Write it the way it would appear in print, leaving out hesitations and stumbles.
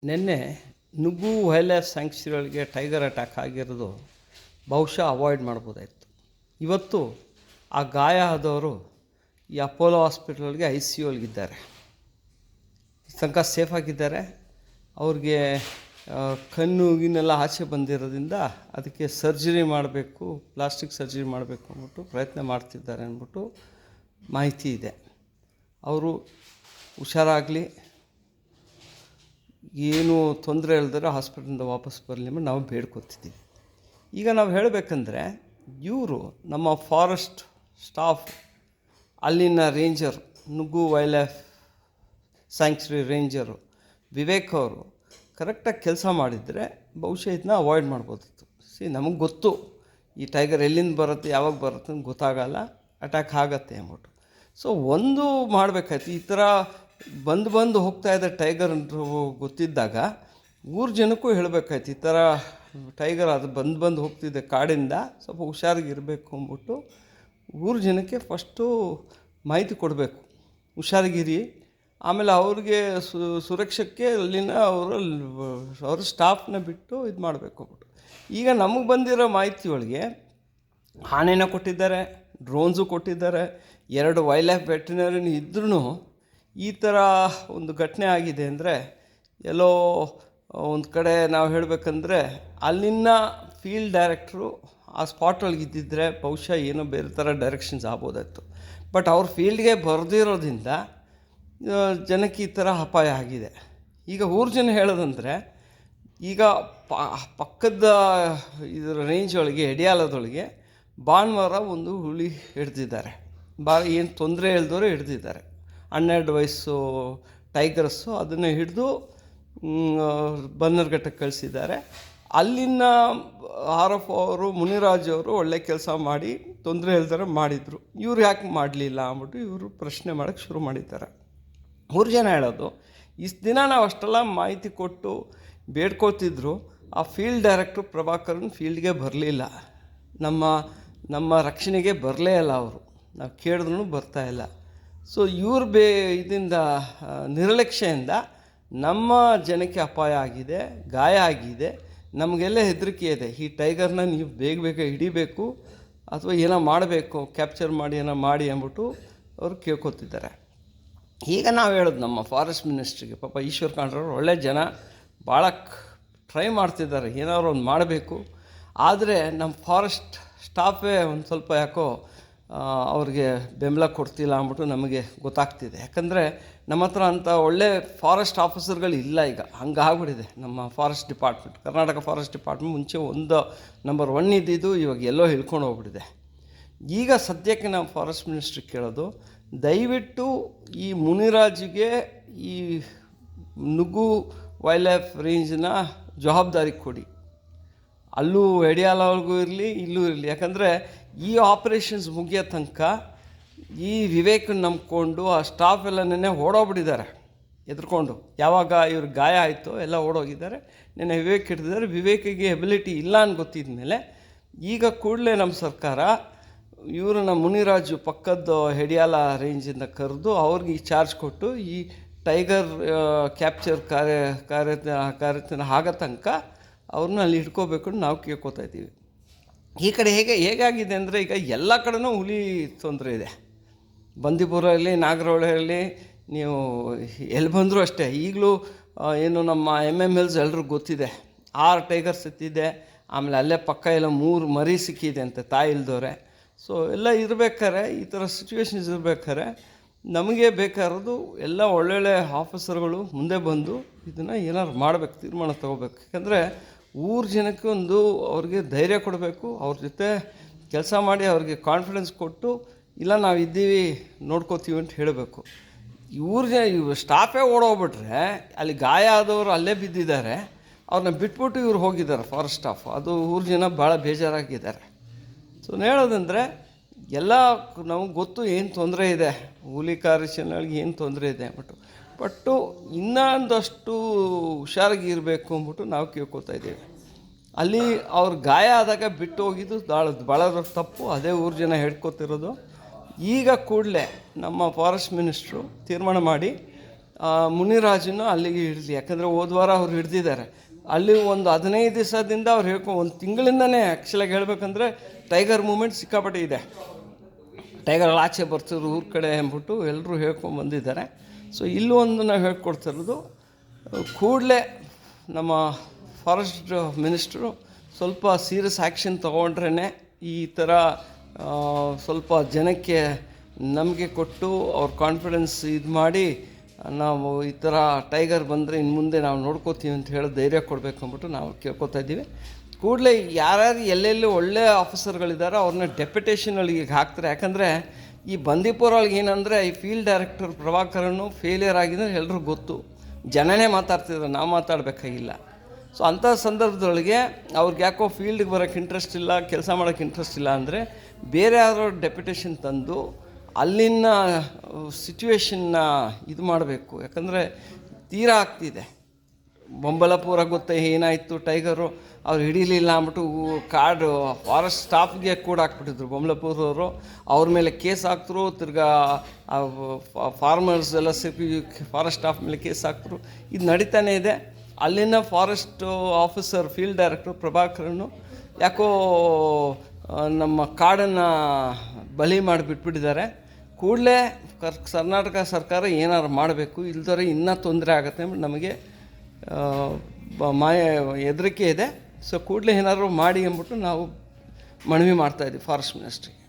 ನಿನ್ನೆ ನುಗ್ಗು wild life ಸ್ಯಾಂಕ್ಚುರಿಗಳಿಗೆ tiger attack ಆಗಿರೋದು ಬಹುಶಃ ಅವಾಯ್ಡ್ ಮಾಡ್ಬೋದಾಯಿತು. ಇವತ್ತು ಆ ಗಾಯ ಆದವರು ಈ ಅಪೋಲೋ ಹಾಸ್ಪಿಟಲ್ಗೆ ICUವಲ್ಲಿದ್ದಾರೆ. ತನಕ ಸೇಫ್ ಆಗಿದ್ದಾರೆ. ಅವ್ರಿಗೆ ಕಣ್ಣು ಗಿನ್ನೆಲ್ಲ ಆಚೆ ಬಂದಿರೋದ್ರಿಂದ ಅದಕ್ಕೆ ಸರ್ಜರಿ ಮಾಡಬೇಕು, ಪ್ಲಾಸ್ಟಿಕ್ ಸರ್ಜರಿ ಮಾಡಬೇಕು ಅಂದ್ಬಿಟ್ಟು ಪ್ರಯತ್ನ ಮಾಡ್ತಿದ್ದಾರೆ ಅಂದ್ಬಿಟ್ಟು ಮಾಹಿತಿ ಇದೆ. ಅವರು ಹುಷಾರಾಗಲಿ, ಏನು ತೊಂದರೆ ಇಲ್ದರೆ ಹಾಸ್ಪಿಟಲಿಂದ ವಾಪಸ್ ಬರಲಿ ಅಂತ ನಾವು ಬೇಡ್ಕೊತಿದ್ದೀವಿ. ಈಗ ನಾವು ಹೇಳಬೇಕಂದ್ರೆ ಇವರು ನಮ್ಮ ಫಾರೆಸ್ಟ್ ಸ್ಟಾಫ್, ಅಲ್ಲಿನ ranger, Nugu wild life sanctuary ranger Vivek ಅವರು ಕರೆಕ್ಟಾಗಿ ಕೆಲಸ ಮಾಡಿದರೆ ಬಹುಶಃ ಇದನ್ನ ಅವಾಯ್ಡ್ ಮಾಡ್ಬೋದಿತ್ತು. ನಮಗೆ ಗೊತ್ತು ಈ ಟೈಗರ್ ಎಲ್ಲಿಂದ ಬರುತ್ತೆ, ಯಾವಾಗ ಬರುತ್ತೆ ಅಂತ ಗೊತ್ತಾಗಲ್ಲ, ಅಟ್ಯಾಕ್ ಆಗತ್ತೆ ಅಂದ್ಬಿಟ್ಟು. ಒಂದು ಮಾಡಬೇಕಾಯ್ತು. ಈ ಥರ ಬಂದು ಹೋಗ್ತಾ ಇದೆ ಟೈಗರ್ ಗೊತ್ತಿದ್ದಾಗ ಊರು ಜನಕ್ಕೂ ಹೇಳಬೇಕಾಯ್ತು, ಈ ಥರ ಟೈಗರ್ ಅದು ಬಂದು ಹೋಗ್ತಿದೆ ಕಾಡಿಂದ, ಸ್ವಲ್ಪ ಹುಷಾರಾಗಿರಬೇಕು ಅಂದ್ಬಿಟ್ಟು ಊರು ಜನಕ್ಕೆ ಫಸ್ಟು ಮಾಹಿತಿ ಕೊಡಬೇಕು, ಹುಷಾರಾಗಿರಿ. ಆಮೇಲೆ ಅವ್ರಿಗೆ ಸುರಕ್ಷಕ್ಕೆ ಅಲ್ಲಿನ ಅವ್ರ ಸ್ಟಾಫ್ನ ಬಿಟ್ಟು ಇದು ಮಾಡಬೇಕು ಅಂದ್ಬಿಟ್ಟು. ಈಗ ನಮಗೆ ಬಂದಿರೋ ಮಾಹಿತಿ ಒಳಗೆ ಆನೆನ ಕೊಟ್ಟಿದ್ದಾರೆ, ಡ್ರೋನ್ಸು ಕೊಟ್ಟಿದ್ದಾರೆ, 2 ವೈಲ್ಡ್ ಲೈಫ್ ವೆಟರ್ನರಿನ ಇದ್ರೂ ಈ ಥರ ಒಂದು ಘಟನೆ ಆಗಿದೆ ಅಂದರೆ ಎಲ್ಲೋ ಒಂದು ಕಡೆ ನಾವು ಹೇಳಬೇಕಂದ್ರೆ ಅಲ್ಲಿನ ಫೀಲ್ಡ್ ಡೈರೆಕ್ಟ್ರು ಆ ಸ್ಪಾಟೊಳಗೆ ಇದ್ದಿದ್ದರೆ ಬಹುಶಃ ಏನೋ ಬೇರೆ ಥರ ಡೈರೆಕ್ಷನ್ಸ್ ಆಗ್ಬೋದಾಯಿತು. ಬಟ್ ಅವ್ರ ಫೀಲ್ಡ್ಗೆ ಬರೆದಿರೋದ್ರಿಂದ ಜನಕ್ಕೆ ಈ ಥರ ಅಪಾಯ ಆಗಿದೆ. ಈಗ ಊರು ಜನ ಹೇಳೋದಂದರೆ ಈಗ ಪಕ್ಕದ ಇದರ ರೇಂಜ್ ಒಳಗೆ ಎಡಿಯಾಲದೊಳಗೆ ಭಾನುವಾರ ಒಂದು ಹುಲಿ ಹಿಡ್ದಿದ್ದಾರೆ. ಏನು ತೊಂದರೆ ಇಲ್ದವರು ಹಿಡ್ದಿದ್ದಾರೆ. 12 ವಯಸ್ಸು ಟೈಗರ್ಸು, ಅದನ್ನು ಹಿಡಿದು ಬನ್ನರ್ಘಟ್ಟಕ್ಕೆ ಕಳಿಸಿದ್ದಾರೆ. ಅಲ್ಲಿನ RF ಅವರು, ಮುನಿರಾಜ್ ಅವರು ಒಳ್ಳೆ ಕೆಲಸ ಮಾಡಿ ತೊಂದರೆ ಇಲ್ದರೆ ಮಾಡಿದರು. ಇವ್ರು ಯಾಕೆ ಮಾಡಲಿಲ್ಲ ಅಂದ್ಬಿಟ್ಟು ಇವರು ಪ್ರಶ್ನೆ ಮಾಡೋಕ್ಕೆ ಶುರು ಮಾಡಿದ್ದಾರೆ. 3 ಜನ ಹೇಳೋದು, ಇಷ್ಟು ದಿನ ನಾವು ಅಷ್ಟೆಲ್ಲ ಮಾಹಿತಿ ಕೊಟ್ಟು ಬೇಡ್ಕೊತಿದ್ರು, ಆ ಫೀಲ್ಡ್ ಡೈರೆಕ್ಟ್ರು ಪ್ರಭಾಕರನ್ ಫೀಲ್ಡ್ಗೆ ಬರಲಿಲ್ಲ, ನಮ್ಮ ರಕ್ಷಣೆಗೆ ಬರಲೇ ಇಲ್ಲ. ಅವರು ನಾವು ಕೇಳಿದ್ರೂ ಬರ್ತಾಯಿಲ್ಲ. ಇವ್ರ ಇದರಿಂದ ನಿರ್ಲಕ್ಷ್ಯದಿಂದ ನಮ್ಮ ಜನಕ್ಕೆ ಅಪಾಯ ಆಗಿದೆ, ಗಾಯ ಆಗಿದೆ, ನಮಗೆಲ್ಲ ಹೆದರಿಕೆ ಇದೆ. ಈ ಟೈಗರ್ನ ನೀವು ಬೇಗ ಹಿಡಿಬೇಕು ಅಥವಾ ಏನೋ ಮಾಡಬೇಕು, ಕ್ಯಾಪ್ಚರ್ ಮಾಡಿ ಏನೋ ಮಾಡಿ ಅಂದ್ಬಿಟ್ಟು ಅವರು ಕೇಳ್ಕೊತಿದ್ದಾರೆ. ಈಗ ನಾವು ಹೇಳೋದು ನಮ್ಮ ಫಾರೆಸ್ಟ್ ಮಿನಿಸ್ಟ್ರಿಗೆ, ಪಾಪ ಈಶ್ವರ್ ಖಂಡ್ರವ್ರು ಒಳ್ಳೆ ಜನ, ಭಾಳ ಟ್ರೈ ಮಾಡ್ತಿದ್ದಾರೆ, ಏನಾದ್ರು ಒಂದು ಮಾಡಬೇಕು. ಆದರೆ ನಮ್ಮ ಫಾರೆಸ್ಟ್ ಸ್ಟಾಫೇ ಒಂದು ಸ್ವಲ್ಪ ಯಾಕೋ ಅವ್ರಿಗೆ ಬೆಂಬಲ ಕೊಡ್ತಿಲ್ಲ ಅಂದ್ಬಿಟ್ಟು ನಮಗೆ ಗೊತ್ತಾಗ್ತಿದೆ. ಯಾಕಂದರೆ ನಮ್ಮ ಹತ್ರ ಅಂಥ ಒಳ್ಳೆ ಫಾರೆಸ್ಟ್ ಆಫೀಸರ್ಗಳು ಇಲ್ಲ. ಈಗ ಹಂಗಾಗ್ಬಿಟ್ಟಿದೆ ನಮ್ಮ forest department. Karnataka forest department ಮುಂಚೆ ನಂಬರ್ 1 ಇದ್ದಿದ್ದು ಇವಾಗ ಎಲ್ಲೋ ಹಿಡ್ಕೊಂಡು ಹೋಗ್ಬಿಟ್ಟಿದೆ. ಈಗ ಸದ್ಯಕ್ಕೆ ನಾವು ಫಾರೆಸ್ಟ್ ಮಿನಿಸ್ಟ್ರಿಗೆ ಕೇಳೋದು, ದಯವಿಟ್ಟು ಈ ಮುನಿರಾಜಿಗೆ ಈ ನುಗ್ಗು ವೈಲ್ಡ್ ಲೈಫ್ ರೇಂಜ್ನ ಜವಾಬ್ದಾರಿ ಕೊಡಿ. ಅಲ್ಲೂ ಎಡಿಯಾಲವ್ರಿಗೂ ಇರಲಿ, ಇಲ್ಲೂ ಇರಲಿ. ಯಾಕಂದರೆ ಈ ಆಪ್ರೇಷನ್ಸ್ ಮುಗಿಯೋ ತನಕ ಈ ವಿವೇಕನ ನಂಬ್ಕೊಂಡು ಆ ಸ್ಟಾಫ್ ಎಲ್ಲ ನೆನ್ನೆ ಓಡೋಗ್ಬಿಟ್ಟಿದ್ದಾರೆ ಎದ್ಕೊಂಡು. ಯಾವಾಗ ಇವ್ರಿಗೆ ಗಾಯ ಆಯಿತು ಎಲ್ಲ ಓಡೋಗಿದ್ದಾರೆ. ನೆನ್ನೆ ವಿವೇಕ್ ಹಿಡಿದಿದ್ದಾರೆ. ವಿವೇಕಿಗೆ ಎಬಿಲಿಟಿ ಇಲ್ಲ ಅಂತ ಗೊತ್ತಿದ ಮೇಲೆ ಈಗ ಕೂಡಲೇ ನಮ್ಮ ಸರ್ಕಾರ ಇವ್ರನ್ನ ಮುನಿರಾಜು ಪಕ್ಕದ ಹೆಡಿಯಾಲ ರೇಂಜಿಂದ ಕರೆದು ಅವ್ರಿಗೆ ಈ ಚಾರ್ಜ್ ಕೊಟ್ಟು ಈ ಟೈಗರ್ ಕ್ಯಾಪ್ಚರ್ ಕಾರ್ಯತನ ಆಗೋ ತನಕ ಅವ್ರನ್ನ ಅಲ್ಲಿ ಹಿಡ್ಕೋಬೇಕು ಅಂತ ನಾವು ಕೇಳ್ಕೊತಾ ಇದ್ದೀವಿ. ಈ ಕಡೆ ಹೇಗಾಗಿದೆ ಅಂದರೆ ಈಗ ಎಲ್ಲ ಕಡೆನೂ ಹುಲಿ ತೊಂದರೆ ಇದೆ. ಬಂದೀಪುರ ಇರಲಿ, ನಾಗರಹೊಳೆ ಇರಲಿ, ನೀವು ಎಲ್ಲಿ ಬಂದರೂ ಅಷ್ಟೇ. ಈಗಲೂ ಏನು ನಮ್ಮ MMLs ಎಲ್ರಿಗೂ ಗೊತ್ತಿದೆ, 6 ಟೈಗರ್ಸ್ ಎತ್ತಿದೆ. ಆಮೇಲೆ ಅಲ್ಲೇ ಪಕ್ಕ ಎಲ್ಲ 3 ಮರಿ ಸಿಕ್ಕಿದೆ ಅಂತೆ, ತಾಯಿ ಇಲ್ದವ್ರೆ. ಎಲ್ಲ ಇರಬೇಕಾರೆ, ಈ ಥರ ಸಿಚುವೇಶನ್ಸ್ ಇರಬೇಕಾರೆ ನಮಗೆ ಬೇಕಾಗಿರೋದು ಎಲ್ಲ ಒಳ್ಳೊಳ್ಳೆ ಆಫೀಸರ್ಗಳು ಮುಂದೆ ಬಂದು ಇದನ್ನು ಏನಾದ್ರು ಮಾಡಬೇಕು, ತೀರ್ಮಾನ ತೊಗೋಬೇಕು. ಯಾಕಂದರೆ ಊರು ಜನಕ್ಕೆ ಅವ್ರಿಗೆ ಧೈರ್ಯ ಕೊಡಬೇಕು, ಅವ್ರ ಜೊತೆ ಕೆಲಸ ಮಾಡಿ ಅವ್ರಿಗೆ ಕಾನ್ಫಿಡೆನ್ಸ್ ಕೊಟ್ಟು, ಇಲ್ಲ ನಾವು ಇದ್ದೀವಿ ನೋಡ್ಕೋತೀವಿ ಅಂತ ಹೇಳಬೇಕು. ಇವ್ರ ಸ್ಟಾಫೇ ಓಡೋಗ್ಬಿಟ್ರೆ ಅಲ್ಲಿ ಗಾಯ ಆದವರು ಅಲ್ಲೇ ಬಿದ್ದಿದ್ದಾರೆ, ಅವ್ರನ್ನ ಬಿಟ್ಬಿಟ್ಟು ಇವ್ರು ಹೋಗಿದ್ದಾರೆ ಫಾರೆಸ್ಟ್ ಸ್ಟಾಫ್. ಅದು ಊರು ಜನ ಭಾಳ ಬೇಜಾರಾಗಿದ್ದಾರೆ. ಹೇಳೋದಂದರೆ ಎಲ್ಲ ನಮಗೆ ಗೊತ್ತು ಏನು ತೊಂದರೆ ಇದೆ, ಹುಲಿ ಕಾರ್ಯಾಚರಣೆಗಳಿಗೆ ಏನು ತೊಂದರೆ ಇದೆ ಬಟ್ಟು ಇನ್ನೊಂದಷ್ಟು ಹುಷಾರಾಗಿ ಇರಬೇಕು ಅಂದ್ಬಿಟ್ಟು ನಾವು ಕೇಳ್ಕೊತಾ ಇದ್ದೀವಿ. ಅಲ್ಲಿ ಅವ್ರ ಗಾಯ ಆದಾಗ ಬಿಟ್ಟು ಹೋಗಿದ್ದು ಭಾಳ ತಪ್ಪು. ಅದೇ ಊರು ಜನ ಹೇಳ್ಕೊತಿರೋದು. ಈಗ ಕೂಡಲೇ ನಮ್ಮ ಫಾರೆಸ್ಟ್ ಮಿನಿಸ್ಟ್ರು ತೀರ್ಮಾನ ಮಾಡಿ ಮುನಿರಾಜನ್ನು ಅಲ್ಲಿಗೆ ಹಿಡಿದು, ಯಾಕಂದರೆ ಹೋದ ವಾರ ಅವ್ರು ಹಿಡ್ದಿದ್ದಾರೆ. ಅಲ್ಲಿ ಒಂದು 15 ದಿವಸದಿಂದ ಅವ್ರು ಒಂದು ತಿಂಗಳಿಂದನೇ ಆ್ಯಕ್ಚುಲಾಗಿ ಹೇಳ್ಬೇಕಂದ್ರೆ ಟೈಗರ್ ಮೂಮೆಂಟ್ ಸಿಕ್ಕಾಪಟ್ಟೆ ಇದೆ. ಟೈಗರ್ ಆಚೆ ಬರ್ತಿದ್ರು ಊರ ಕಡೆ ಅಂದ್ಬಿಟ್ಟು ಎಲ್ಲರೂ ಹೇಳ್ಕೊಂಬಂದಿದ್ದಾರೆ. ಸೊ ಇಲ್ಲೂ ಒಂದು ನಾವು ಹೇಳ್ಕೊಡ್ತಿರೋದು, ಕೂಡಲೇ ನಮ್ಮ ಫಾರೆಸ್ಟ್ ಮಿನಿಸ್ಟ್ರು ಸ್ವಲ್ಪ ಸೀರಿಯಸ್ ಆ್ಯಕ್ಷನ್ ತೊಗೊಂಡ್ರೇ ಈ ಥರ ಸ್ವಲ್ಪ ಜನಕ್ಕೆ ನಂಬಿಕೆ ಕೊಟ್ಟು ಅವ್ರ ಕಾನ್ಫಿಡೆನ್ಸ್ ಇದು ಮಾಡಿ ನಾವು ಈ ಥರ ಟೈಗರ್ ಬಂದರೆ ಇನ್ನು ಮುಂದೆ ನಾವು ನೋಡ್ಕೋತೀವಿ ಅಂತ ಹೇಳಿ ಧೈರ್ಯ ಕೊಡಬೇಕು ಅಂದ್ಬಿಟ್ಟು ನಾವು ಕೇಳ್ಕೊತಾ ಇದ್ದೀವಿ. ಕೂಡಲೇ ಯಾರ್ಯಾರು ಎಲ್ಲೆಲ್ಲಿ ಒಳ್ಳೆ ಆಫೀಸರ್ಗಳಿದ್ದಾರೆ ಅವ್ರನ್ನ ಡೆಪ್ಯುಟೇಷನ್ಗಳಿಗೆ ಹಾಕ್ತಾರೆ. ಯಾಕಂದರೆ ಈ ಬಂದೀಪುರ ಒಳಗೆ ಏನಂದರೆ ಈ ಫೀಲ್ಡ್ ಡೈರೆಕ್ಟರ್ ಪ್ರಭಾಕರನ್ನು ಫೇಲಿಯರ್ ಆಗಿದ್ರೆ ಎಲ್ಲರಿಗೂ ಗೊತ್ತು, ಜನನೇ ಮಾತಾಡ್ತಿದ್ರು, ನಾವು ಮಾತಾಡಬೇಕಾಗಿಲ್ಲ. ಸೊ ಅಂಥ ಸಂದರ್ಭದೊಳಗೆ ಅವ್ರಿಗೆ ಯಾಕೋ ಫೀಲ್ಡ್ಗೆ ಬರೋಕ್ಕೆ ಇಂಟ್ರೆಸ್ಟ್ ಇಲ್ಲ, ಕೆಲಸ ಮಾಡೋಕ್ಕೆ ಇಂಟ್ರೆಸ್ಟ್ ಇಲ್ಲ ಅಂದರೆ ಬೇರೆ ಯಾರೋ ಡೆಪ್ಯುಟೇಷನ್ ತಂದು ಅಲ್ಲಿನ ಸಿಚುವೇಶನ್ನ ಇದು ಮಾಡಬೇಕು. ಯಾಕಂದರೆ ತೀರಾ ಆಗ್ತಿದೆ. ಬೊಂಬಲಪುರ ಗೊತ್ತೇ ಏನಾಯಿತು, ಟೈಗರು ಅವ್ರು ಹಿಡೀಲಿಲ್ಲ ಅಂದ್ಬಿಟ್ಟು ಕಾಡು ಫಾರೆಸ್ಟ್ ಸ್ಟಾಫ್ಗೆ ಕೂಡ ಹಾಕ್ಬಿಟ್ಟಿದ್ರು ಬೊಂಬಲಪುರವರು. ಅವ್ರ ಮೇಲೆ ಕೇಸ್ ಹಾಕ್ತರು, ತಿರ್ಗಾ ಫಾರ್ಮರ್ಸ್ ಎಲ್ಲ ಸೇರಿ ಫಾರೆಸ್ಟ್ ಸ್ಟಾಫ್ ಮೇಲೆ ಕೇಸ್ ಹಾಕ್ತರು. ಇದು ನಡೀತಾನೇ ಇದೆ. ಅಲ್ಲಿನ ಫಾರೆಸ್ಟ್ ಆಫೀಸರ್ ಫೀಲ್ಡ್ ಡೈರೆಕ್ಟರ್ ಪ್ರಭಾಕರನ್ನು ಯಾಕೋ ನಮ್ಮ ಕಾಡನ್ನು ಬಲಿ ಮಾಡಿಬಿಟ್ಬಿಟ್ಟಿದ್ದಾರೆ. ಕೂಡಲೇ ಕರ್ನಾಟಕ ಸರ್ಕಾರ ಏನಾರು ಮಾಡಬೇಕು, ಇಲ್ದರೆ ಇನ್ನೂ ತೊಂದರೆ ಆಗುತ್ತೆ ಅಂದ್ಬಿಟ್ಟು ನಮಗೆ ಹೆದರಿಕೆ ಇದೆ. ಸೊ ಕೂಡಲೇ ಏನಾದ್ರು ಮಾಡಿ ಅಂದ್ಬಿಟ್ಟು ನಾವು ಮನವಿ ಮಾಡ್ತಾಯಿದ್ದೀವಿ ಫಾರೆಸ್ಟ್ ಮಿನಿಸ್ಟ್ರಿಗೆ.